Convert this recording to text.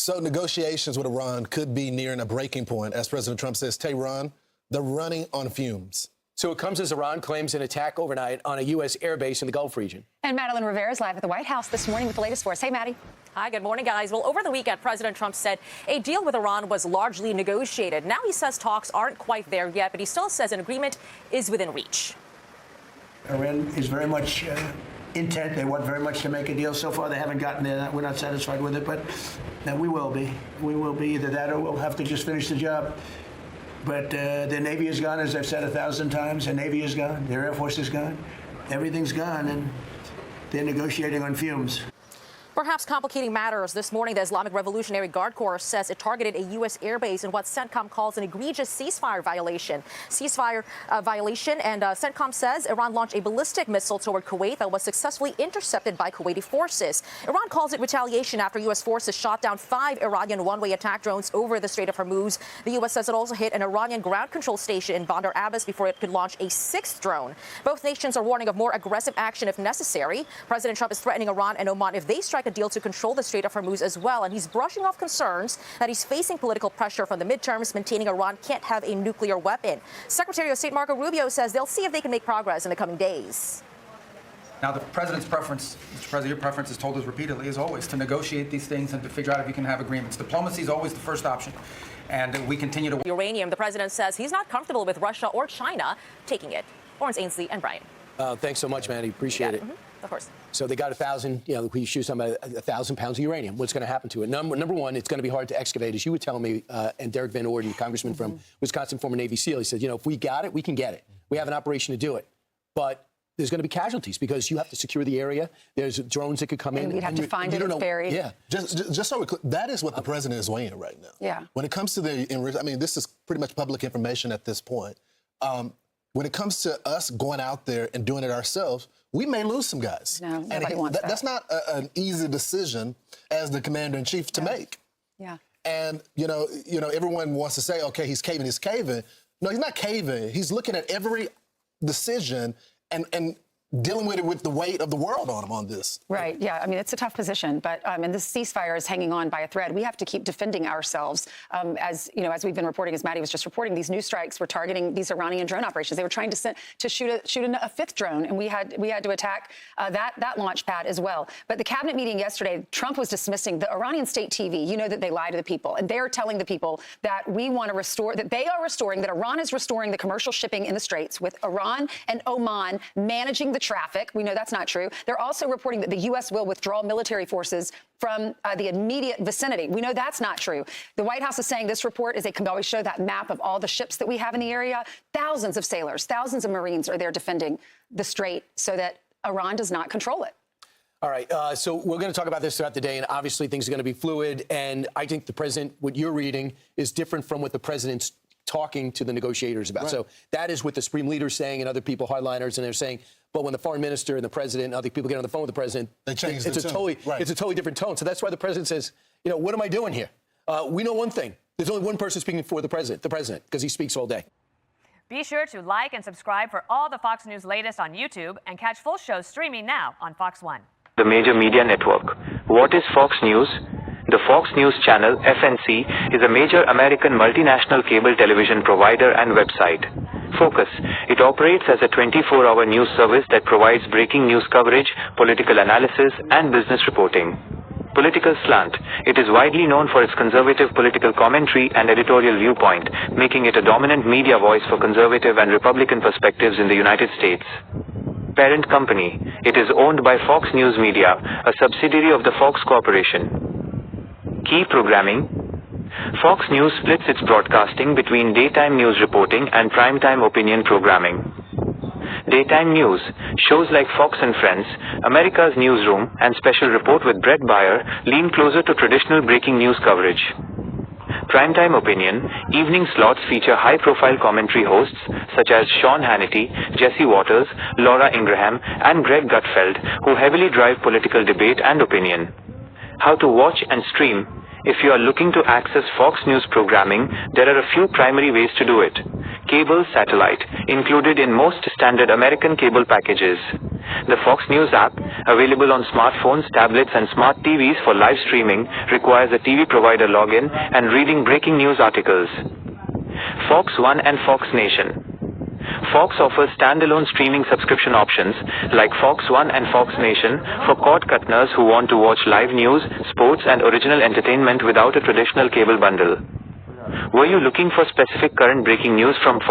So negotiations with Iran could be nearing a breaking point, as President Trump says. Tehran, they're running on fumes. So it comes as Iran claims an attack overnight on a U.S. airbase in the Gulf region. And Madeline Rivera is live at the White House this morning with the latest for us. Hey, Maddie. Hi, good morning, guys. Well, over the weekend, President Trump said a deal with Iran was largely negotiated. Now he says talks aren't quite there yet, but he still says an agreement is within reach. Iran is very much intent. They want very much to make a deal. So far, they haven't gotten there. We're not satisfied with it, but we will be. We will be either that or we'll have to just finish the job. But their Navy is gone, as I've said 1,000 times. Their Navy is gone. Their Air Force is gone. Everything's gone, and they're negotiating on fumes. Perhaps complicating matters, this morning the Islamic Revolutionary Guard Corps says it targeted a U.S. airbase in what CENTCOM calls an egregious ceasefire violation. And CENTCOM says Iran launched a ballistic missile toward Kuwait that was successfully intercepted by Kuwaiti forces. Iran calls it retaliation after U.S. forces shot down 5 Iranian one-way attack drones over the Strait of Hormuz. The U.S. says it also hit an Iranian ground control station in Bandar Abbas before it could launch a 6th drone. Both nations are warning of more aggressive action if necessary. President Trump is threatening Iran and Oman if they strike a deal to control the Strait of Hormuz as well, and he's brushing off concerns that he's facing political pressure from the midterms, maintaining Iran can't have a nuclear weapon. Secretary of State Marco Rubio says they'll see if they can make progress in the coming days. Now, the president's preference, Mr. President, your preference is told us repeatedly, is always to negotiate these things and to figure out if you can have agreements. Diplomacy is always the first option, and we continue to... Uranium, the president says he's not comfortable with Russia or China taking it. Lawrence Ainsley and Brian. Thanks so much, Manny. Appreciate it. Of course. So they got 1,000, we shoot something about 1,000 pounds of uranium. What's going to happen to it? Number one, it's going to be hard to excavate, as you were telling me, and Derek Van Orden, congressman from Wisconsin, former Navy SEAL, he said, if we got it, we can get it. We have an operation to do it. But there's going to be casualties because you have to secure the area. There's drones that could come in. We'd have to find it. It's buried. Yeah, just so we're clear, that is what the president is weighing right now. Yeah. When it comes to this is pretty much public information at this point. When it comes to us going out there and doing it ourselves, we may lose some guys. No, nobody wants that. That's not an easy decision as the commander-in-chief to make. Yeah. And, everyone wants to say, okay, he's caving. No, he's not caving. He's looking at every decision and dealing with it with the weight of the world on him on this. Right. Yeah. I mean, it's a tough position, but and this ceasefire is hanging on by a thread. We have to keep defending ourselves. As we've been reporting, as Maddie was just reporting, these new strikes were targeting these Iranian drone operations. They were trying to shoot a 5th drone, and we had to attack that launch pad as well. But the cabinet meeting yesterday, Trump was dismissing the Iranian state TV. You know that they lie to the people, and they are telling the people that we want to restore, that Iran is restoring the commercial shipping in the Straits, with Iran and Oman managing the traffic. We know that's not true. They're also reporting that the U.S. will withdraw military forces from the immediate vicinity. We know that's not true. The White House is saying this report can always show that map of all the ships that we have in the area. Thousands of sailors, thousands of Marines are there defending the Strait so that Iran does not control it. All right. So we're going to talk about this throughout the day, and obviously things are going to be fluid. And I think the president, what you're reading, is different from what the president's talking to the negotiators about. Right. So that is what the Supreme Leader is saying, and other people, hardliners, and they're saying, but when the foreign minister and the president and other people get on the phone with the president, it's a totally different tone. So that's why the president says, what am I doing here? We know one thing. There's only one person speaking for the president, because he speaks all day. Be sure to like and subscribe for all the Fox News latest on YouTube, and catch full shows streaming now on Fox One. The major media network. What is Fox News? The Fox News Channel, FNC, is a major American multinational cable television provider and website. Focus. It operates as a 24-hour news service that provides breaking news coverage, political analysis, and business reporting. Political slant. It is widely known for its conservative political commentary and editorial viewpoint, making it a dominant media voice for conservative and Republican perspectives in the United States. Parent company. It is owned by Fox News Media, a subsidiary of the Fox Corporation. Key programming. Fox News splits its broadcasting between daytime news reporting and primetime opinion programming. Daytime news. Shows like Fox and Friends, America's Newsroom, and Special Report with Brett Baier lean closer to traditional breaking news coverage. Primetime opinion. Evening slots feature high-profile commentary hosts such as Sean Hannity, Jesse Waters, Laura Ingraham, and Greg Gutfeld, who heavily drive political debate and opinion. How to watch and stream. If you are looking to access Fox News programming, there are a few primary ways to do it. cable, satellite, included in most standard American cable packages. The Fox News app, available on smartphones, tablets, and smart TVs for live streaming, requires a TV provider login and reading breaking news articles. Fox One and Fox Nation. Fox offers standalone streaming subscription options like Fox One and Fox Nation for cord-cutters who want to watch live news, sports, and original entertainment without a traditional cable bundle. Were you looking for specific current breaking news from